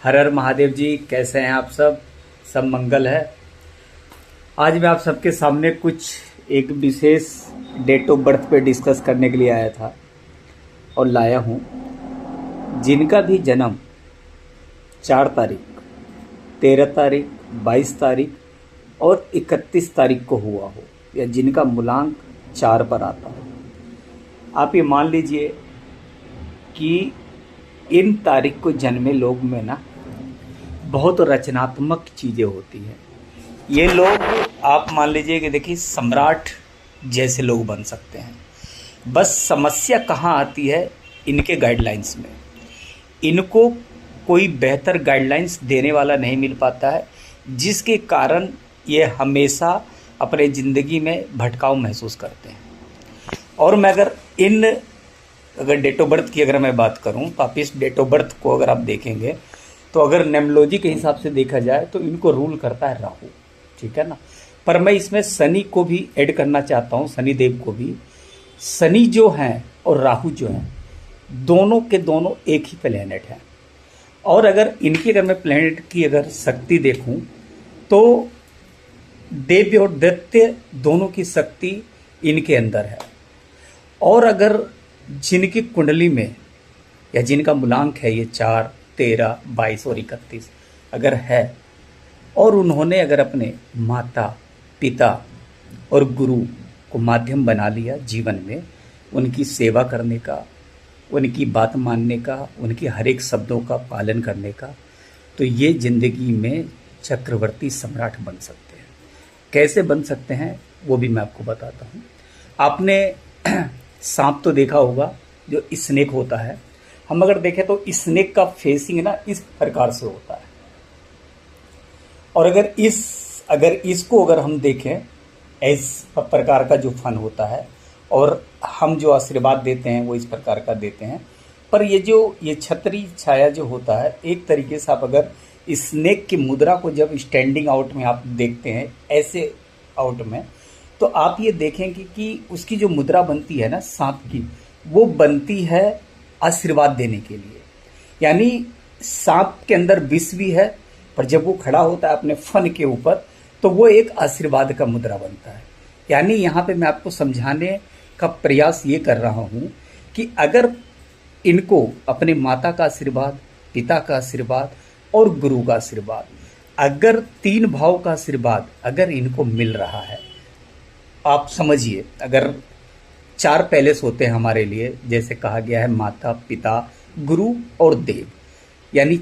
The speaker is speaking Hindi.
हर हर महादेव जी, कैसे हैं आप सब? सब मंगल है। आज मैं आप सबके सामने कुछ एक विशेष डेट ऑफ बर्थ पे डिस्कस करने के लिए आया था और लाया हूँ। जिनका भी जन्म 4 तारीख, 13 तारीख, 22 तारीख और 31 तारीख को हुआ हो, या जिनका मूलांक 4 पर आता हो, आप ये मान लीजिए कि इन तारीख को जन्मे लोग में ना बहुत रचनात्मक चीज़ें होती हैं। ये लोग आप मान लीजिए कि देखिए सम्राट जैसे लोग बन सकते हैं। बस समस्या कहाँ आती है? इनके गाइडलाइंस में। इनको कोई बेहतर गाइडलाइंस देने वाला नहीं मिल पाता है, जिसके कारण ये हमेशा अपने ज़िंदगी में भटकाव महसूस करते हैं। और मैं अगर डेट ऑफ बर्थ की अगर मैं बात करूं, तो आप इस डेट ऑफ बर्थ को अगर आप देखेंगे तो अगर न्यूमरोलॉजी के हिसाब से देखा जाए तो इनको रूल करता है राहु, ठीक है ना। पर मैं इसमें शनि को भी ऐड करना चाहता हूं, शनि देव को भी। शनि जो हैं और राहु जो हैं, दोनों के दोनों एक ही प्लेनेट हैं। और अगर मैं प्लेनेट की अगर शक्ति देखूं तो देव और दैत्य दोनों की शक्ति इनके अंदर है। और अगर जिनकी कुंडली में या जिनका मूलांक है ये 4, 13, 22 और 31 अगर है, और उन्होंने अगर अपने माता पिता और गुरु को माध्यम बना लिया जीवन में, उनकी सेवा करने का, उनकी बात मानने का, उनकी हर एक शब्दों का पालन करने का, तो ये जिंदगी में चक्रवर्ती सम्राट बन सकते हैं। कैसे बन सकते हैं वो भी मैं आपको बताता हूँ। आपने सांप तो देखा होगा, जो स्नेक होता है। हम अगर देखें तो स्नेक का फेसिंग ना इस प्रकार से होता है। और अगर हम देखें इस प्रकार का जो फन होता है, और हम जो आशीर्वाद देते हैं वो इस प्रकार का देते हैं। पर ये छतरी छाया जो होता है, एक तरीके से आप अगर स्नेक की मुद्रा को जब स्टैंडिंग आउट में आप देखते हैं, ऐसे आउट में, तो आप ये देखेंगे कि उसकी जो मुद्रा बनती है ना सांप की, वो बनती है आशीर्वाद देने के लिए। यानी सांप के अंदर विष भी है, पर जब वो खड़ा होता है अपने फन के ऊपर, तो वो एक आशीर्वाद का मुद्रा बनता है। यानी यहाँ पे मैं आपको समझाने का प्रयास ये कर रहा हूँ कि अगर इनको अपने माता का आशीर्वाद, पिता का आशीर्वाद और गुरु का आशीर्वाद, अगर 3 भाव का आशीर्वाद अगर इनको मिल रहा है, आप समझिए अगर 4 पैलेस होते हैं हमारे लिए, जैसे कहा गया है माता पिता गुरु और देव, यानी